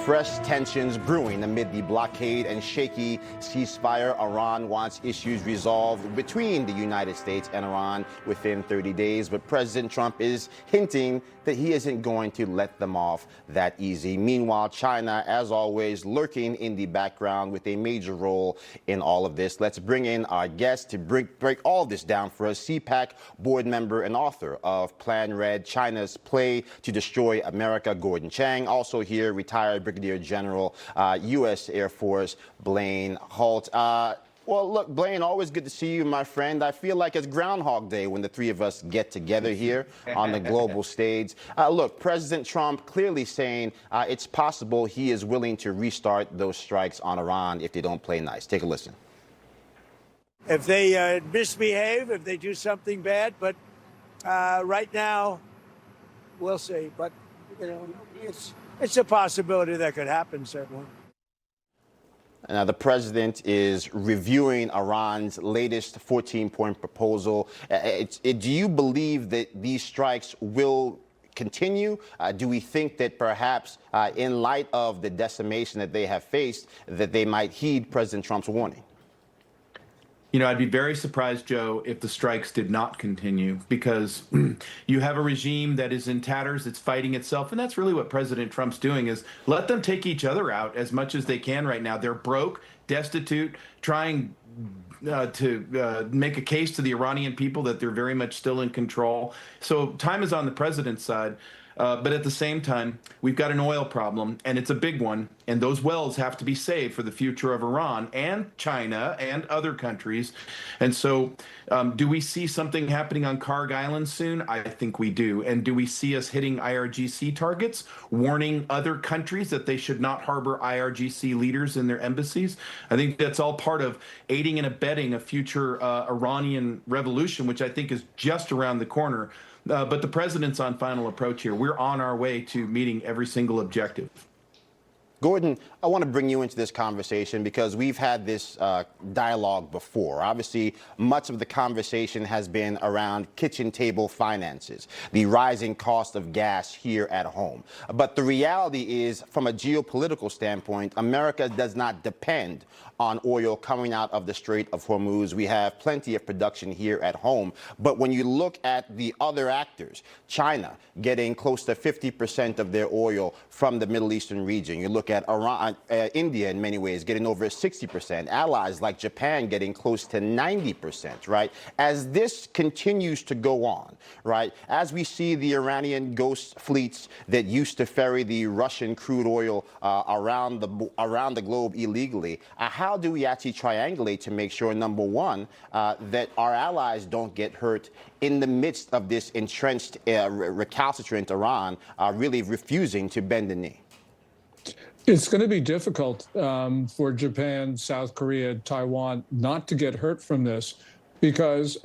Fresh tensions brewing amid the blockade and shaky ceasefire. Iran wants issues resolved between the United States and Iran within 30 days, but President Trump is hinting that he isn't going to let them off that easy. Meanwhile, China, as always, lurking in the background with a major role in all of this. Let's bring in our guest to break all this down for us. CPAC board member and author of Plan Red, China's Play to Destroy America, Gordon Chang. Also here, retired Brigadier General, U.S. Air Force, Blaine Holt. Well, look, Blaine, always good to see you, my friend. I feel like it's Groundhog Day when the three of us get together here on the global stage. Look, President Trump clearly saying it's possible he is willing to restart those strikes on Iran if they don't play nice. Take a listen. If they misbehave, if they do something bad, but right now, we'll see. But, you know, it's a possibility that could happen, certainly. Now, the president is reviewing Iran's latest 14-point proposal. Do you believe that these strikes will continue? Do we think that perhaps in light of the decimation that they have faced, that they might heed President Trump's warning? You know, I'd be very surprised, Joe, if the strikes did not continue, because you have a regime that is in tatters, it's fighting itself, and that's really what President Trump's doing, is let them take each other out as much as they can right now. They're broke, destitute, trying to make a case to the Iranian people that they're very much still in control. So time is on the president's side. But at the same time, we've got an oil problem, and it's a big one, and those wells have to be saved for the future of Iran and China and other countries. And so do we see something happening on Karg Island soon? I think we do. And do we see us hitting IRGC targets, warning other countries that they should not harbor IRGC leaders in their embassies? I think that's all part of aiding and abetting a future Iranian revolution, which I think is just around the corner. But the president's on final approach here. We're on our way to meeting every single objective. Gordon, I want to bring you into this conversation because we've had this dialogue before. Obviously, much of the conversation has been around kitchen table finances, the rising cost of gas here at home. But the reality is, from a geopolitical standpoint, America does not depend on oil coming out of the Strait of Hormuz. We have plenty of production here at home. But when you look at the other actors, China getting close to 50% of their oil from the Middle Eastern region. You look at Iran, India in many ways getting over 60%, allies like Japan getting close to 90%, right? As this continues to go on, right, as we see the Iranian ghost fleets that used to ferry the Russian crude oil around the globe illegally, how do we actually triangulate to make sure, number one, that our allies don't get hurt in the midst of this entrenched, recalcitrant Iran really refusing to bend the knee? It's going to be difficult for Japan, South Korea, Taiwan not to get hurt from this, because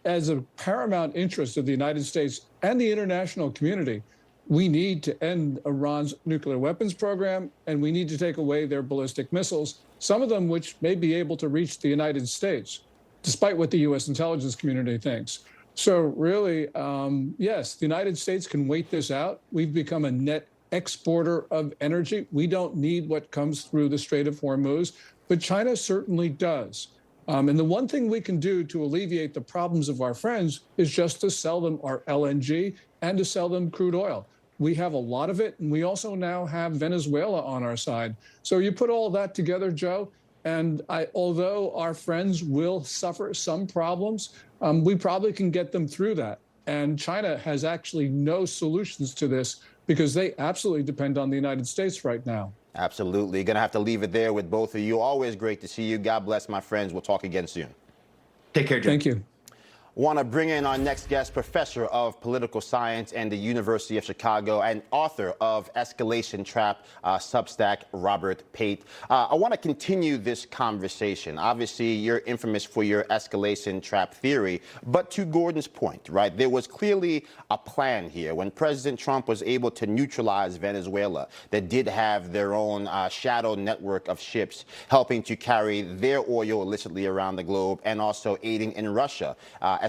as a paramount interest of the United States and the international community, we need to end Iran's nuclear weapons program, and we need to take away their ballistic missiles, some of them which may be able to reach the United States, despite what the U.S. intelligence community thinks. So really, yes, the United States can wait this out. We've become a net exporter of energy. We don't need what comes through the Strait of Hormuz, but China certainly does. And the one thing we can do to alleviate the problems of our friends is just to sell them our LNG and to sell them crude oil. We have a lot of it, and we also now have Venezuela on our side. So you put all that together, Joe, and although our friends will suffer some problems, we probably can get them through that. And China has actually no solutions to this because they absolutely depend on the United States right now. Absolutely. Going to have to leave it there with both of you. Always great to see you. God bless, my friends. We'll talk again soon. Take care, Jim. Thank you. Want to bring in our next guest, professor of political science and the University of Chicago and author of Escalation Trap, Substack, Robert Pape. I want to continue this conversation. Obviously, you're infamous for your escalation trap theory, but to Gordon's point, right, there was clearly a plan here. When President Trump was able to neutralize Venezuela, that did have their own shadow network of ships helping to carry their oil illicitly around the globe, and also aiding in Russia,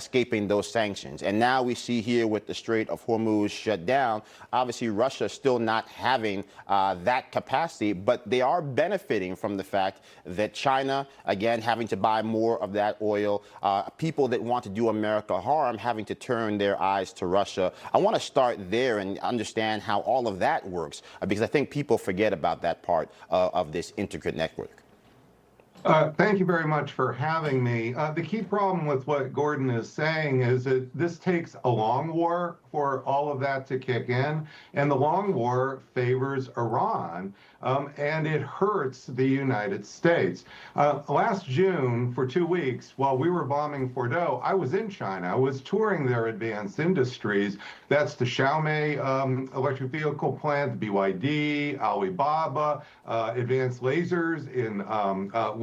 escaping those sanctions. And now we see here with the Strait of Hormuz shut down, obviously Russia still not having that capacity, but they are benefiting from the fact that China, again, having to buy more of that oil, people that want to do America harm having to turn their eyes to Russia. I want to start there and understand how all of that works, because I think people forget about that part of this intricate network. Thank you very much for having me. The key problem with what Gordon is saying is that this takes a long war for all of that to kick in, and the long war favors Iran, and it hurts the United States. Last June, for 2 weeks, while we were bombing Fordo, I was in China. I was touring their advanced industries. That's the Xiaomi electric vehicle plant, the BYD, Alibaba, advanced lasers in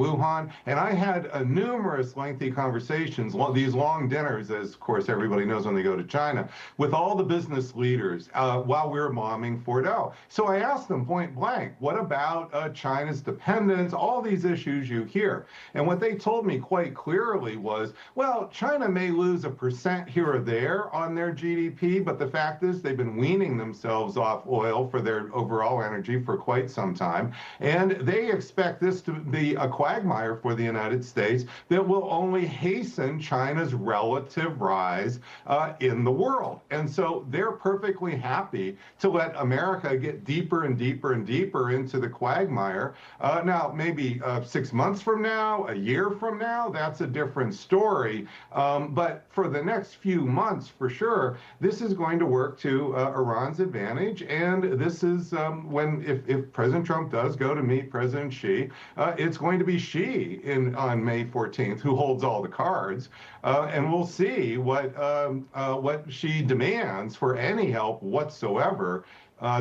Wuhan, and I had numerous lengthy conversations, these long dinners, as of course everybody knows when they go to China, with all the business leaders while we were bombing Fordo. So I asked them point blank, what about China's dependence, all these issues you hear? And what they told me quite clearly was, well, China may lose 1% here or there on their GDP, but the fact is they've been weaning themselves off oil for their overall energy for quite some time, and they expect this to be a quagmire for the United States that will only hasten China's relative rise in the world. And so they're perfectly happy to let America get deeper and deeper and deeper into the quagmire. Now, maybe 6 months from now, a year from now, that's a different story. But for the next few months, for sure, this is going to work to Iran's advantage. And this is if President Trump does go to meet President Xi, it's going to be Xi on May 14th who holds all the cards. And we'll see what Xi demands for any help whatsoever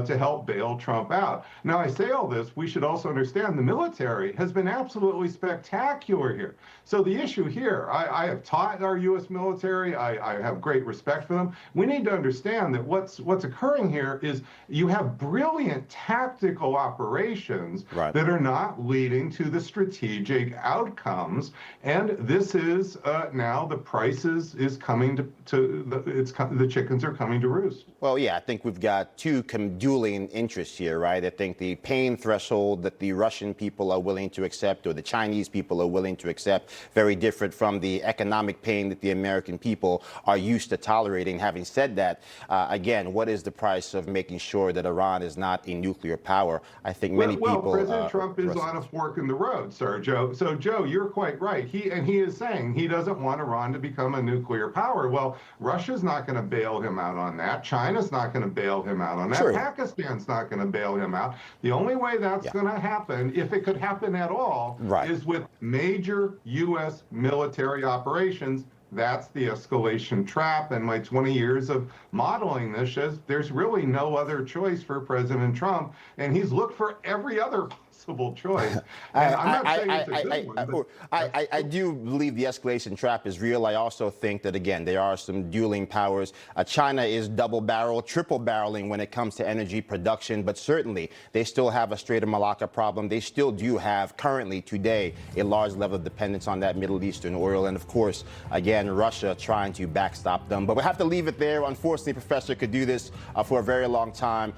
to help bail Trump out. Now, I say all this, we should also understand the military has been absolutely spectacular here. So the issue here, I have taught our U.S. military, I have great respect for them. We need to understand that what's occurring here is you have brilliant tactical operations that are not leading to the strategic outcomes. And this is now the prices is coming the chickens are coming to roost. Well, yeah, I think we've got two dueling interests here, right? I think the pain threshold that the Russian people are willing to accept or the Chinese people are willing to accept, very different from the economic pain that the American people are used to tolerating. Having said that, again, what is the price of making sure that Iran is not a nuclear power? I think many people... Well, President Trump is on a fork in the road, sir, Joe. So, Joe, you're quite right. He is saying he doesn't want Iran to become a nuclear power. Well, Russia's not going to bail him out on that. China's not going to bail him out on that. True. Pakistan's not going to bail him out. The only way that's going to happen, if it could happen at all, is with major U.S. military operations. That's the escalation trap. And my 20 years of modeling this says there's really no other choice for President Trump. And he's looked for every other possible choice. And I'm not saying it's a good one. I do believe the escalation trap is real. I also think that, again, there are some dueling powers. China is double-barrel, triple-barreling when it comes to energy production, but certainly they still have a Strait of Malacca problem. They still do have, currently, today, a large level of dependence on that Middle Eastern oil. And, of course, again, Russia trying to backstop them. But we have to leave it there. Unfortunately, Professor could do this for a very long time.